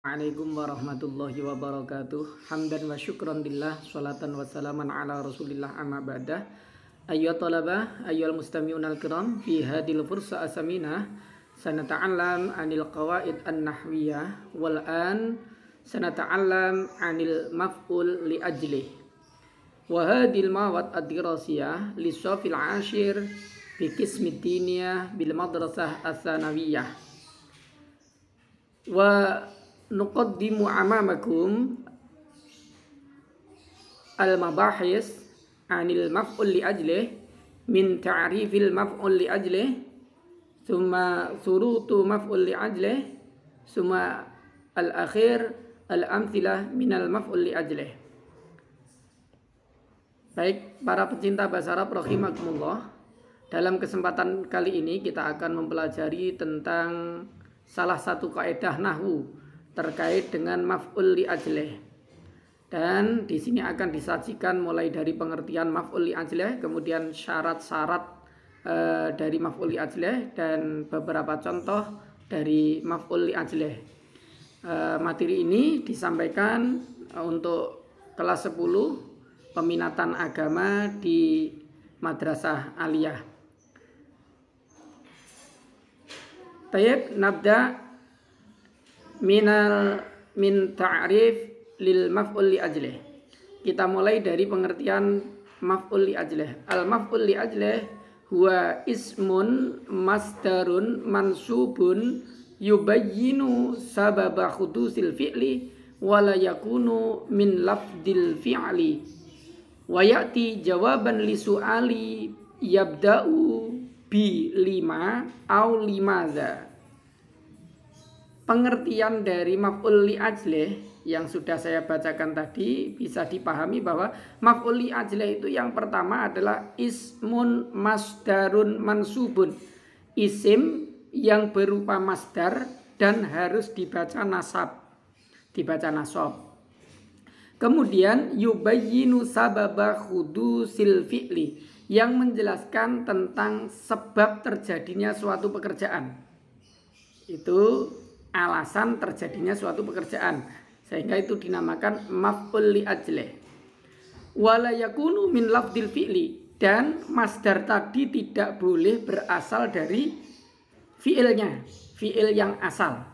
Assalamualaikum warahmatullahi wabarakatuh. Hamdan wa syukran lillah, salatan wa salaman ala rasulillah, amma ba'dah. Ayyuhat talabah, ayyuhal mustami'un al-kiram, fi hadil fursa asamina sanata'allam anil qawaid an-nahwiyah wal an sanata'allam anil maf'ul li ajlih. Wa hadil mawad ad-dirasiyah li safil ashir fi qismi diniyah bil madrasah as-sanawiyah. Wa nuqaddimu amamakum al-mabahis anil maf'ul li ajlih min ta'rifil maf'ul li ajlih thumma surutu maf'ul li ajlih thumma al-akhir al-amthilah minal maf'ul li ajlih. Baik, para pecinta bahasa Arab rahimakumullah, dalam kesempatan kali ini kita akan mempelajari tentang salah satu kaidah nahwu terkait dengan maf'ul li ajlih. Dan di sini akan disajikan mulai dari pengertian maf'ul li ajlih, kemudian syarat-syarat dari maf'ul li ajlih dan beberapa contoh dari maf'ul li ajlih. Materi ini disampaikan untuk kelas 10 peminatan agama di Madrasah Aliyah. Tayyib, nabda min ta'rif lil maf'ul li ajlih. Kita mulai dari pengertian maf'ul li ajlih. Al maf'ul li ajlih huwa ismun masdarun mansubun yubayyinu sababa khudusil fi'li wa la yakunu min lafdil fi'li wa ya'ti jawaban li su'ali yabda'u bi lima au limadha. Pengertian dari maf'ul li ajlih yang sudah saya bacakan tadi bisa dipahami bahwa maf'ul li ajlih itu yang pertama adalah ismun masdarun mansubun, isim yang berupa masdar dan harus dibaca nasab, Kemudian yubayyinu sababa khudusil fi'li, yang menjelaskan tentang sebab terjadinya suatu pekerjaan. Itu alasan terjadinya suatu pekerjaan, sehingga itu dinamakan maf'ul li ajlih. Wala yakunu min lafdil fi'li, dan masdar tadi tidak boleh berasal dari fi'ilnya, fi'il yang asal.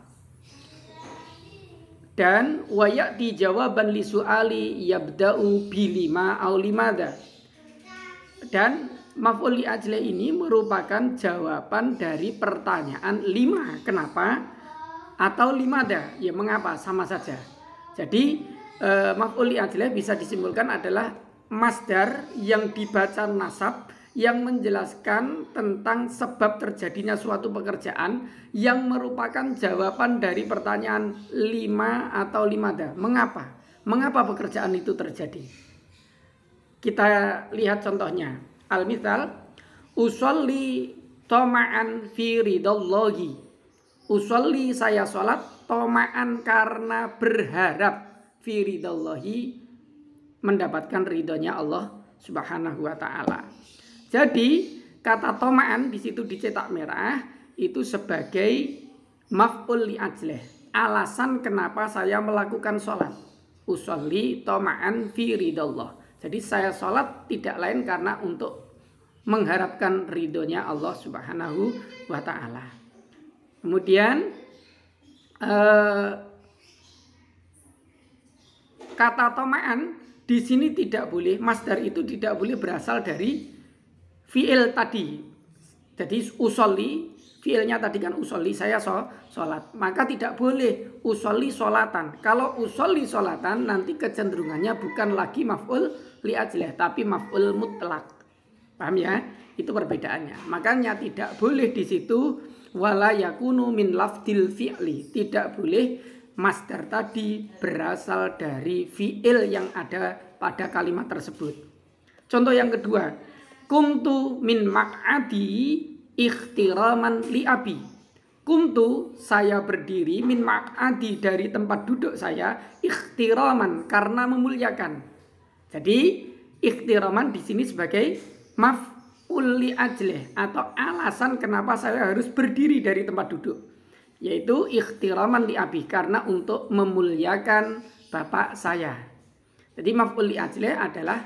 Dan wa ya'ti jawaban li su'ali yabda'u bi lima au limadha. Dan maf'ul li ajlih ini merupakan jawaban dari pertanyaan lima, kenapa? Atau limadha, ya mengapa, sama saja. Jadi maf'ul li ajlih bisa disimpulkan adalah masdar yang dibaca nasab yang menjelaskan tentang sebab terjadinya suatu pekerjaan yang merupakan jawaban dari pertanyaan lima atau limadha. Mengapa? Mengapa pekerjaan itu terjadi? Kita lihat contohnya. Al-misal, usolli toma'an fi ridallahi. Usolli, saya sholat, toma'an, karena berharap, fi ridallahi, mendapatkan ridhonya Allah Subhanahu wa ta'ala. Jadi kata toma'an di situ dicetak merah itu sebagai maf'ul li ajlih, alasan kenapa saya melakukan sholat. Usolli toma'an fi ridallah. Jadi saya sholat tidak lain karena untuk mengharapkan ridhonya Allah Subhanahu wa ta'ala. Kemudian kata toma'an di sini tidak boleh, masdar itu tidak boleh berasal dari fi'il tadi. Jadi usolli, fi'ilnya tadi kan usolli, saya sholat, maka tidak boleh usolli sholatan. Kalau usolli sholatan nanti kecenderungannya bukan lagi maf'ul li ajlih tapi maf'ul mutlak. Paham ya? Itu perbedaannya. Makanya tidak boleh di situ wala yakunu min lafdil fi'li, tidak boleh masdar tadi berasal dari fi'il yang ada pada kalimat tersebut. Contoh yang kedua, kumtu min maq'adi ikhtiraman li abi. Kumtu, saya berdiri, min maq'adi, dari tempat duduk saya, ikhtiraman, karena memuliakan. Jadi ikhtiraman di sini sebagai maf'ul li ajlih atau alasan kenapa saya harus berdiri dari tempat duduk. yaitu ikhtiraman li abi, karena untuk memuliakan bapak saya. Jadi maf'ul li ajlih adalah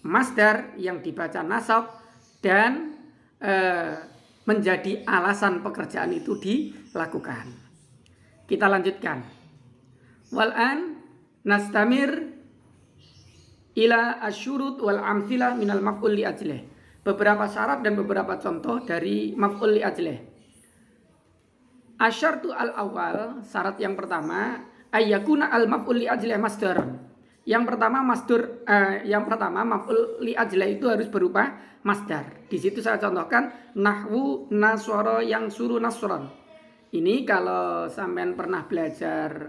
masdar yang dibaca nasab dan menjadi alasan pekerjaan itu dilakukan. Kita lanjutkan. Wal'an nastamir ila asyurut wal amthilah minal maf'ul li ajlih. Beberapa syarat dan beberapa contoh dari maf'ul li ajlih. Asyartu al-awwal, syarat yang pertama, ayyakuna al-maf'ul li ajlih masdaran. Yang pertama maf'ul li ajlih itu harus berupa masdar. Di situ saya contohkan nahwu nasara yang suruh nasron. Ini kalau sampean pernah belajar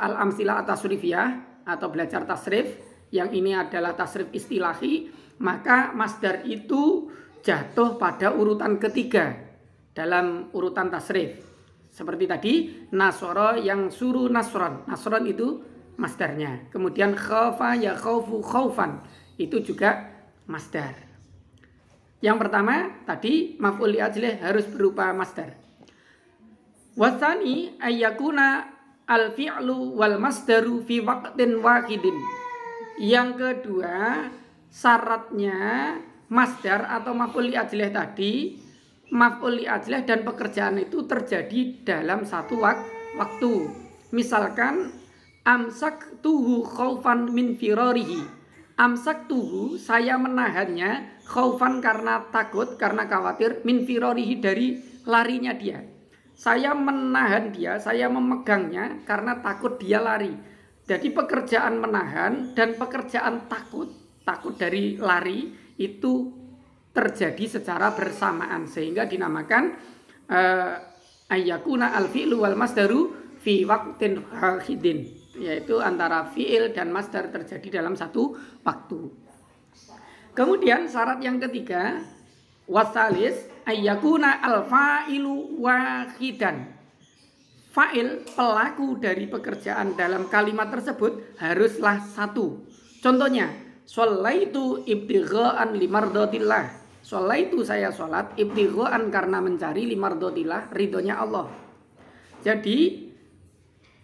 al-amsilah at-tasrifiyah atau belajar tasrif, yang ini adalah tasrif istilahi, maka masdar itu jatuh pada urutan ketiga dalam urutan tasrif. Seperti tadi, nasara yang suruh nasron. Nasron itu masdarnya. Kemudian khafa ya khaufu khaufan, itu juga masdar. Yang pertama tadi maf'ul li ajlih harus berupa masdar. Wasani ayyakuna al-fi'lu wal masdaru fi waqtin wahidin. Yang kedua, syaratnya masdar atau maf'ul li ajlih tadi, maf'ul li ajlih dan pekerjaan itu terjadi dalam satu waktu. Misalkan amsak tuhu khaufan min firarihi. Amsak tuhu, saya menahannya, khaufan karena takut, karena khawatir, min firarihi, dari larinya dia. Saya menahan dia, saya memegangnya karena takut dia lari. Jadi pekerjaan menahan dan pekerjaan takut dari lari itu terjadi secara bersamaan, sehingga dinamakan ayyakuna al-fi'lu wal masdaru fi waqtin wahidin, yaitu antara fi'il dan masdar terjadi dalam satu waktu. Kemudian syarat yang ketiga, wasalis ayyakuna al-fa'ilu wahidan. Fa'il, pelaku dari pekerjaan dalam kalimat tersebut haruslah satu. Contohnya, sholaitu ibtigha'an limardotillah. Sholaitu, saya sholat, ibtigha'an karena mencari, limardotillah, ridhonya Allah. Jadi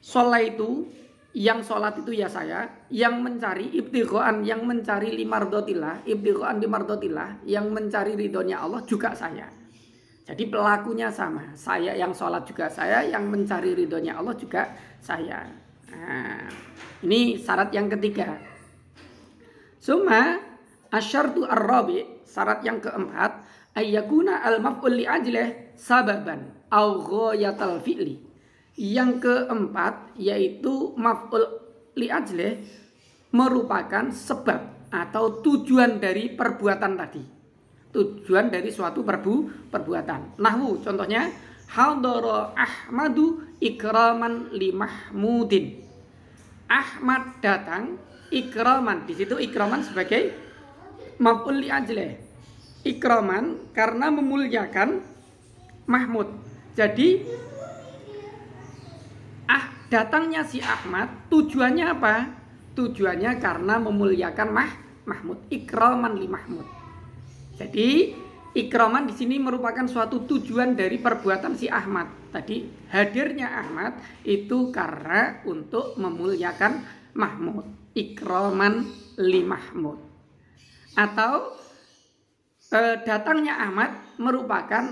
sholaitu, yang sholat itu ya saya, yang mencari, ibtigha'an, yang mencari, limardotillah, ibtigha'an limardotillah, yang mencari ridhonya Allah juga saya. Jadi pelakunya sama, saya yang sholat juga saya, yang mencari ridhonya Allah juga saya. Nah, ini syarat yang ketiga. Summa asyartu ar-rabi', syarat yang keempat, ayyakuna al-maf'ul li ajlih sababan au ghayatal fi'li. Yang keempat yaitu maf'ul li ajlih merupakan sebab atau tujuan dari perbuatan tadi. Tujuan dari suatu perbuatan. Nahwu, contohnya hadara Ahmadu ikraman li Mahmudin. Ahmad datang ikraman. Di situ ikraman sebagai maf'ul li ajlih. Ikraman karena memuliakan Mahmud. Jadi datangnya si Ahmad tujuannya apa? Tujuannya karena memuliakan Mahmud. Ikraman li Mahmud. Jadi ikraman di sini merupakan suatu tujuan dari perbuatan si Ahmad. Tadi hadirnya Ahmad itu karena untuk memuliakan Mahmud. Ikraman li Mahmud. Atau datangnya Ahmad merupakan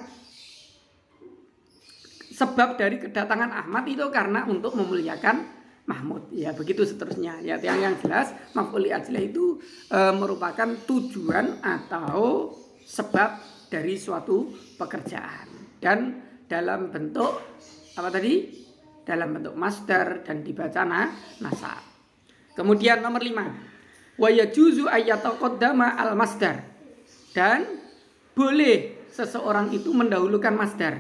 sebab dari kedatangan Ahmad itu karena untuk memuliakan Mahmud. Ya begitu seterusnya. Ya yang jelas maf'ul li ajlih itu merupakan tujuan atau sebab dari suatu pekerjaan, dan dalam bentuk apa tadi? Dalam bentuk masdar dan dibaca nasab. Kemudian nomor 5, wa yajuzu ayyataqaddama al masdar, dan boleh seseorang itu mendahulukan masdar.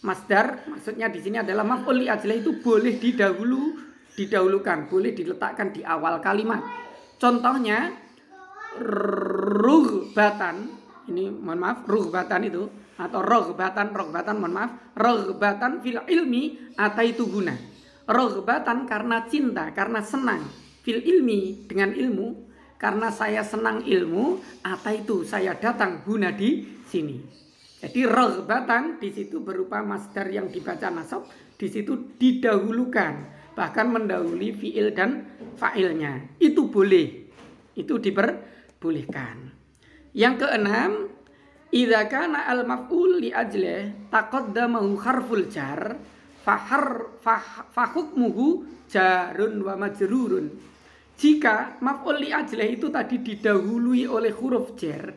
Masdar maksudnya di sini adalah maf'ul li ajlih itu boleh didahulukan, boleh diletakkan di awal kalimat. Contohnya rughbatan, ini mohon maaf, rughbatan itu atau roghbatan, mohon maaf, roghbatan fil ilmi ataitu guna. Roghbatan karena cinta, karena senang, fil ilmi dengan ilmu, karena saya senang ilmu, ataitu saya datang guna di sini. Jadi raghbatan di situ berupa masdar yang dibaca nasab, di situ didahulukan, bahkan mendahului fiil dan fa'ilnya. Itu boleh. Itu diperbolehkan. Yang keenam, idza kana al maf'ul li ajlih taqaddamahu harful jar fa hukmuhu jarun wa majrurun. Jika maf'ul li ajlih itu tadi didahului oleh huruf jar,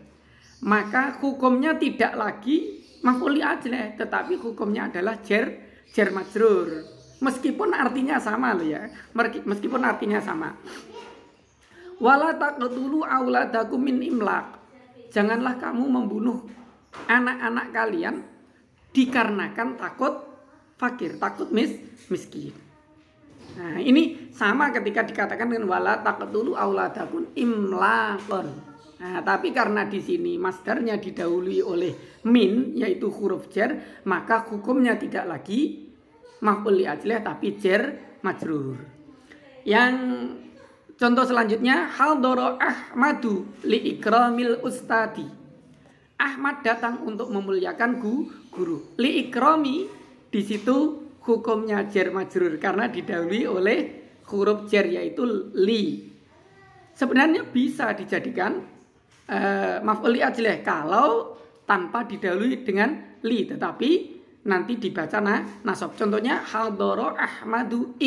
maka hukumnya tidak lagi maf'ul li ajlih, tetapi hukumnya adalah jar majrur. Meskipun artinya sama loh ya. Meskipun artinya sama. Wala taqtulu auladakum min imlaq. Janganlah kamu membunuh anak-anak kalian dikarenakan takut fakir, takut miskin. Nah, ini sama ketika dikatakan dengan wala taqtulu auladakum imlaqon. Nah, tapi karena di sini masdarnya didahului oleh min, yaitu huruf jar, maka hukumnya tidak lagi maf'ul li ajlih tapi jar majrur. Yang contoh selanjutnya, hadara Ahmadu li ikramil ustadi. Ahmad datang untuk memuliakan guru. Li ikrami di situ hukumnya jar majrur karena didahului oleh huruf jar yaitu li. Sebenarnya bisa dijadikan maf'ul li ajlih kalau tanpa didahului dengan li, tetapi nanti dibaca nasab. Contohnya hadara Ahmadu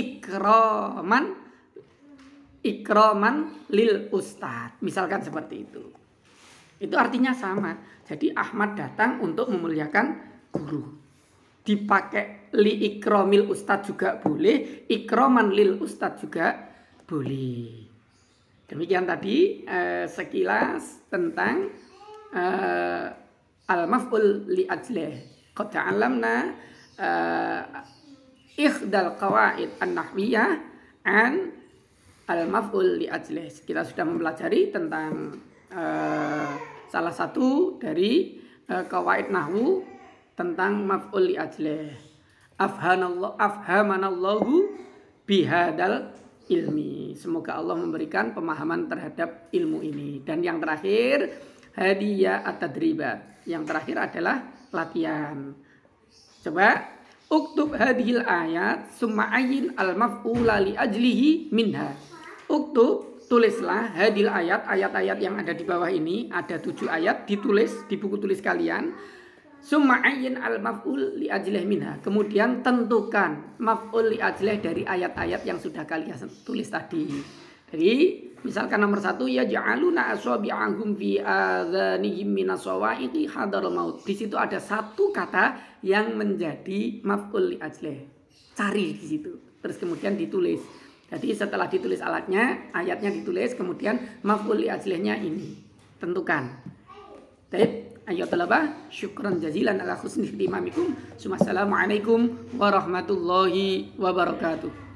ikraman lil ustad, misalkan seperti itu. Itu artinya sama. Jadi Ahmad datang untuk memuliakan guru. Dipakai li ikramil ustad juga boleh, ikraman lil ustad juga boleh. Demikian tadi sekilas tentang al-maf'ul li ajlih. Qad ta'allamna ikhdal qawaid an-nahwiyah an al-maf'ul li ajlih. Kita sudah mempelajari tentang salah satu dari qawaid nahwu tentang maf'ul li ajlih. Afhamanallahu bihadal ilmi. Semoga Allah memberikan pemahaman terhadap ilmu ini. Dan yang terakhir, hadiah at-tadribat. Yang terakhir adalah latihan. Coba uktub hadhil ayat summa ayyin al-maf'ula li ajlihi minha. Uktub, tulislah hadil ayat-ayat yang ada di bawah ini. Ada 7 ayat, ditulis di buku tulis kalian. Summa ayyin al-maf'ul li ajlih minha. Kemudian tentukan maf'ul li ajlih dari ayat-ayat yang sudah kalian tulis tadi. Jadi misalkan nomor 1, ya ja'aluna asabi'ahum fi adhanihim minas sawa'iqi hadar maut. Di situ ada satu kata yang menjadi maf'ul li ajlih. Cari di situ. Terus kemudian ditulis. Jadi setelah ditulis ayatnya ditulis, kemudian maf'ul li ajlihnya ini tentukan. Baik. Ayo talabah, syukran jazilan ala husni ihtimamikum. Assalamualaikum warahmatullahi wabarakatuh.